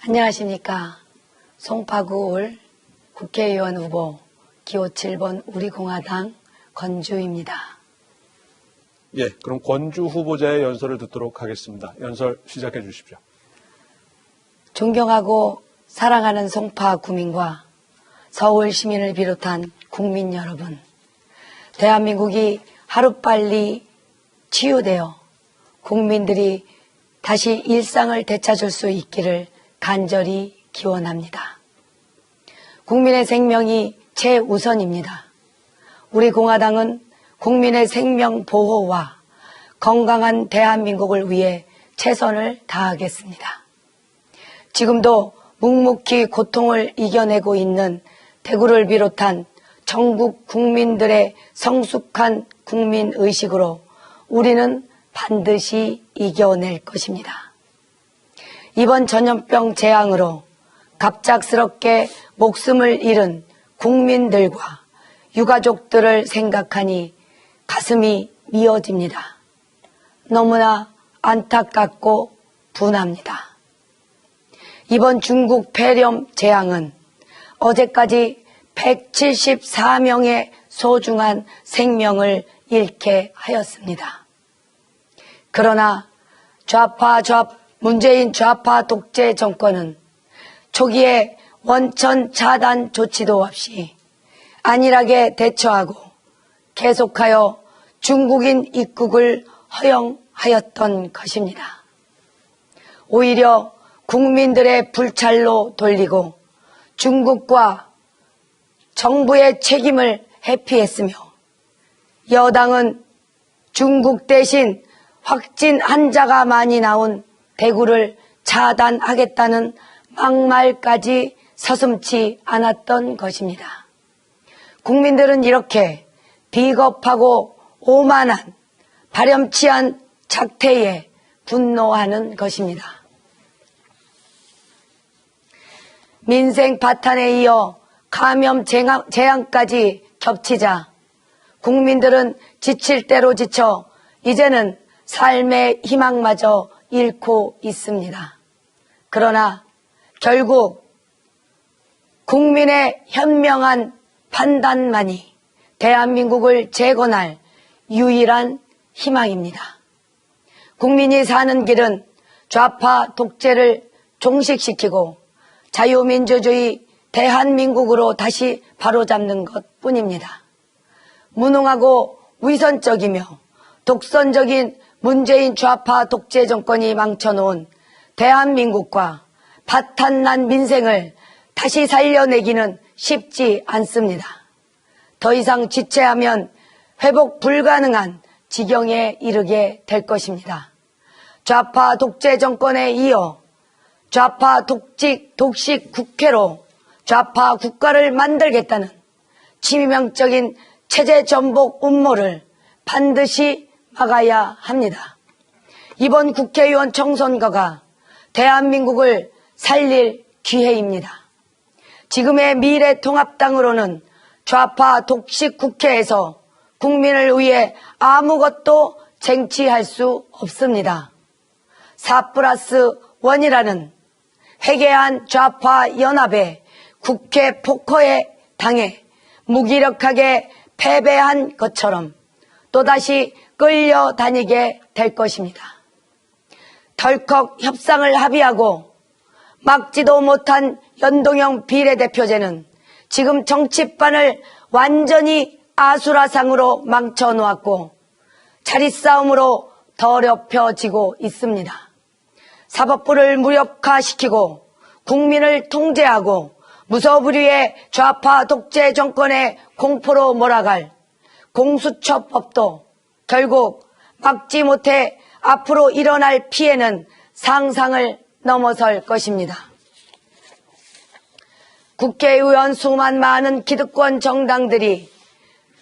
안녕하십니까. 송파구울 국회의원 후보 기호 7번 우리공화당 권주입니다. 예, 그럼 권주 후보자의 연설을 듣도록 하겠습니다. 연설 시작해 주십시오. 존경하고 사랑하는 송파 구민과 서울 시민을 비롯한 국민 여러분, 대한민국이 하루빨리 치유되어 국민들이 다시 일상을 되찾을 수 있기를 간절히 기원합니다. 국민의 생명이 최우선입니다. 우리 공화당은 국민의 생명 보호와 건강한 대한민국을 위해 최선을 다하겠습니다. 지금도 묵묵히 고통을 이겨내고 있는 대구를 비롯한 전국 국민들의 성숙한 국민의식으로 우리는 반드시 이겨낼 것입니다. 이번 전염병 재앙으로 갑작스럽게 목숨을 잃은 국민들과 유가족들을 생각하니 가슴이 미어집니다. 너무나 안타깝고 분합니다. 이번 중국 폐렴 재앙은 어제까지 174명의 소중한 생명을 잃게 하였습니다. 그러나 문재인 좌파 독재 정권은 초기에 원천 차단 조치도 없이 안일하게 대처하고 계속하여 중국인 입국을 허용하였던 것입니다. 오히려 국민들의 불찰로 돌리고 중국과 정부의 책임을 회피했으며 여당은 중국 대신 확진 환자가 많이 나온 대구를 차단하겠다는 막말까지 서슴지 않았던 것입니다. 국민들은 이렇게 비겁하고 오만한 파렴치한 작태에 분노하는 것입니다. 민생 파탄에 이어 감염 재앙까지 겹치자 국민들은 지칠 대로 지쳐 이제는 삶의 희망마저 잃고 있습니다. 그러나 결국 국민의 현명한 판단만이 대한민국을 재건할 유일한 희망입니다. 국민이 사는 길은 좌파 독재를 종식시키고 자유민주주의 대한민국으로 다시 바로잡는 것뿐입니다. 무능하고 위선적이며 독선적인 문재인 좌파 독재 정권이 망쳐놓은 대한민국과 파탄난 민생을 다시 살려내기는 쉽지 않습니다. 더 이상 지체하면 회복 불가능한 지경에 이르게 될 것입니다. 좌파 독재 정권에 이어 좌파 독식 국회로 좌파 국가를 만들겠다는 치명적인 체제 전복 음모를 반드시 막아야 합니다. 이번 국회의원 총선거가 대한민국을 살릴 기회입니다. 지금의 미래통합당으로는 좌파 독식 국회에서 국민을 위해 아무것도 쟁취할 수 없습니다. 4+1이라는 회개한 좌파 연합의 국회 폭거에 당해 무기력하게 패배한 것처럼 또다시 끌려다니게 될 것입니다. 덜컥 협상을 합의하고 막지도 못한 연동형 비례대표제는 지금 정치판을 완전히 아수라상으로 망쳐놓았고 자리싸움으로 더럽혀지고 있습니다. 사법부를 무력화시키고 국민을 통제하고 무소불위의 좌파 독재 정권의 공포로 몰아갈 공수처법도 결국 막지 못해 앞으로 일어날 피해는 상상을 넘어설 것입니다. 국회의원 수만 많은 기득권 정당들이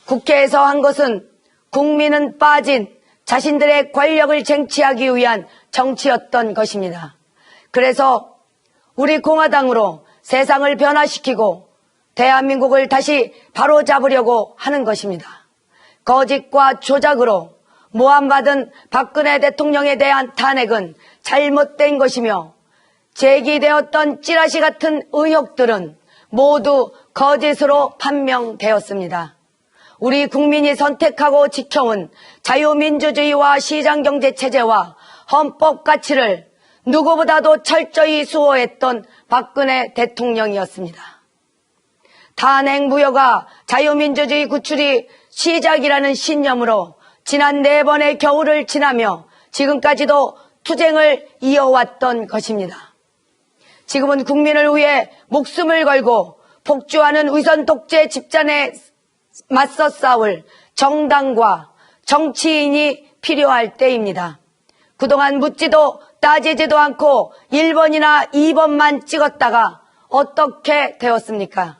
국회에서 한 것은 국민은 빠진 자신들의 권력을 쟁취하기 위한 정치였던 것입니다. 그래서 우리 공화당으로 세상을 변화시키고 대한민국을 다시 바로잡으려고 하는 것입니다. 거짓과 조작으로 모함받은 박근혜 대통령에 대한 탄핵은 잘못된 것이며 제기되었던 찌라시 같은 의혹들은 모두 거짓으로 판명되었습니다. 우리 국민이 선택하고 지켜온 자유민주주의와 시장경제체제와 헌법 가치를 누구보다도 철저히 수호했던 박근혜 대통령이었습니다. 탄핵무효가 자유민주주의 구출이 시작이라는 신념으로 지난 4번의 겨울을 지나며 지금까지도 투쟁을 이어왔던 것입니다. 지금은 국민을 위해 목숨을 걸고 폭주하는 위선 독재 집단에 맞서 싸울 정당과 정치인이 필요할 때입니다. 그동안 묻지도 따지지도 않고 1번이나 2번만 찍었다가 어떻게 되었습니까?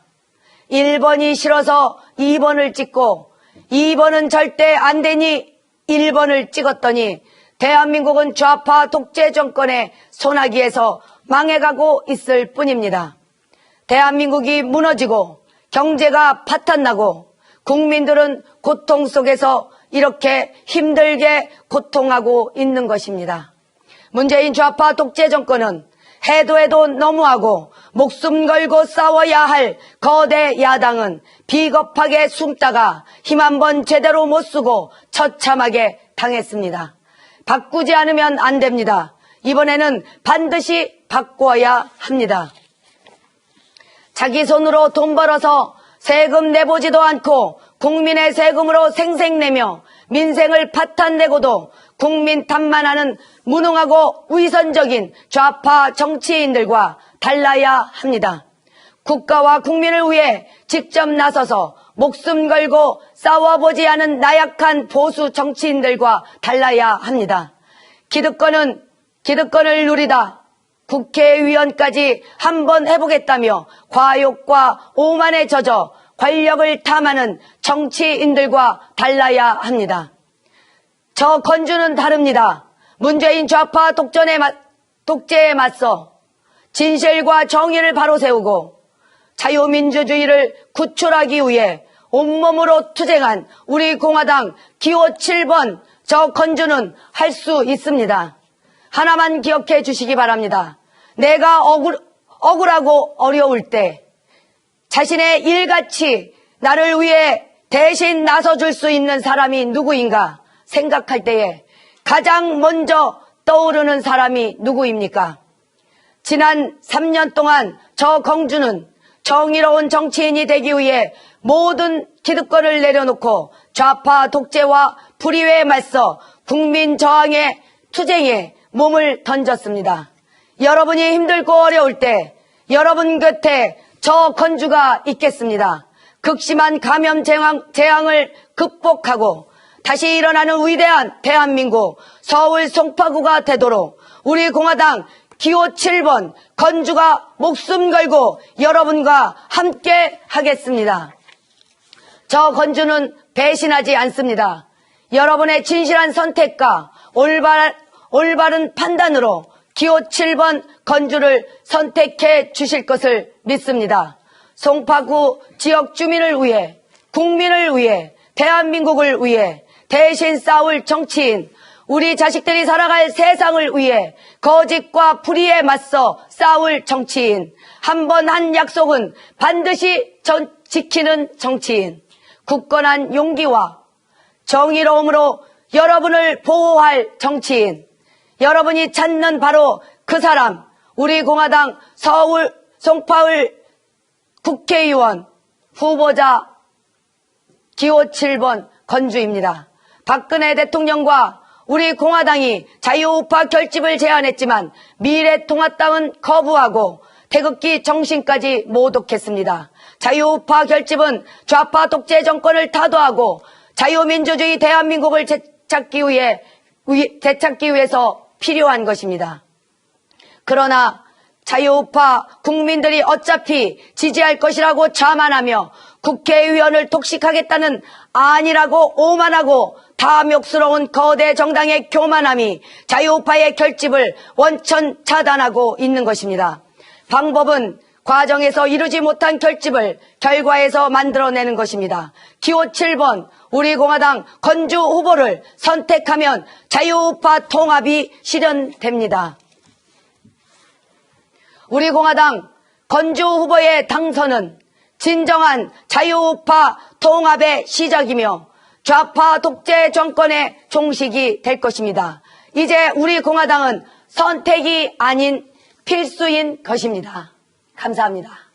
1번이 싫어서 2번을 찍고 2번은 절대 안 되니 1번을 찍었더니 대한민국은 좌파 독재 정권의 소나기에서 망해가고 있을 뿐입니다. 대한민국이 무너지고 경제가 파탄나고 국민들은 고통 속에서 이렇게 힘들게 고통하고 있는 것입니다. 문재인 좌파 독재 정권은 해도 해도 너무하고 목숨 걸고 싸워야 할 거대 야당은 비겁하게 숨다가 힘 한 번 제대로 못 쓰고 처참하게 당했습니다. 바꾸지 않으면 안 됩니다. 이번에는 반드시 바꿔야 합니다. 자기 손으로 돈 벌어서 세금 내보지도 않고 국민의 세금으로 생색내며 민생을 파탄내고도 국민 탓만 하는 무능하고 위선적인 좌파 정치인들과 달라야 합니다. 국가와 국민을 위해 직접 나서서 목숨 걸고 싸워보지 않은 나약한 보수 정치인들과 달라야 합니다. 기득권을 누리다 국회의원까지 한번 해보겠다며 과욕과 오만에 젖어 권력을 탐하는 정치인들과 달라야 합니다. 저 건주는 다릅니다. 문재인 좌파 독재에 맞서 진실과 정의를 바로 세우고 자유민주주의를 구출하기 위해 온몸으로 투쟁한 우리 공화당 기호 7번 저 건주는 할 수 있습니다. 하나만 기억해 주시기 바랍니다. 내가 억울하고 어려울 때 자신의 일같이 나를 위해 대신 나서줄 수 있는 사람이 누구인가 생각할 때에 가장 먼저 떠오르는 사람이 누구입니까? 지난 3년 동안 저 건주는 정의로운 정치인이 되기 위해 모든 기득권을 내려놓고 좌파 독재와 불의에 맞서 국민 저항의 투쟁에 몸을 던졌습니다. 여러분이 힘들고 어려울 때 여러분 곁에 저 건주가 있겠습니다. 극심한 감염 재앙을 극복하고 다시 일어나는 위대한 대한민국 서울 송파구가 되도록 우리 공화당 기호 7번 건주가 목숨 걸고 여러분과 함께 하겠습니다. 저 건주는 배신하지 않습니다. 여러분의 진실한 선택과 올바른 판단으로 기호 7번 건주를 선택해 주실 것을 믿습니다. 송파구 지역 주민을 위해, 국민을 위해, 대한민국을 위해 대신 싸울 정치인, 우리 자식들이 살아갈 세상을 위해 거짓과 불의에 맞서 싸울 정치인, 한 번 한 약속은 반드시 지키는 정치인, 굳건한 용기와 정의로움으로 여러분을 보호할 정치인, 여러분이 찾는 바로 그 사람, 우리 공화당 서울 송파을 국회의원 후보자 기호 7번 건주입니다. 박근혜 대통령과 우리 공화당이 자유우파 결집을 제안했지만 미래통합당은 거부하고 태극기 정신까지 모독했습니다. 자유우파 결집은 좌파 독재 정권을 타도하고 자유민주주의 대한민국을 되찾기 위해서 필요한 것입니다. 그러나 자유우파 국민들이 어차피 지지할 것이라고 자만하며 국회의원을 독식하겠다는 안이라고 오만하고 탐욕스러운 거대 정당의 교만함이 자유우파의 결집을 원천 차단하고 있는 것입니다. 방법은 과정에서 이루지 못한 결집을 결과에서 만들어내는 것입니다. 기호 7번 우리 공화당 건주 후보를 선택하면 자유우파 통합이 실현됩니다. 우리 공화당 건주 후보의 당선은 진정한 자유우파 통합의 시작이며 좌파 독재 정권의 종식이 될 것입니다. 이제 우리 공화당은 선택이 아닌 필수인 것입니다. 감사합니다.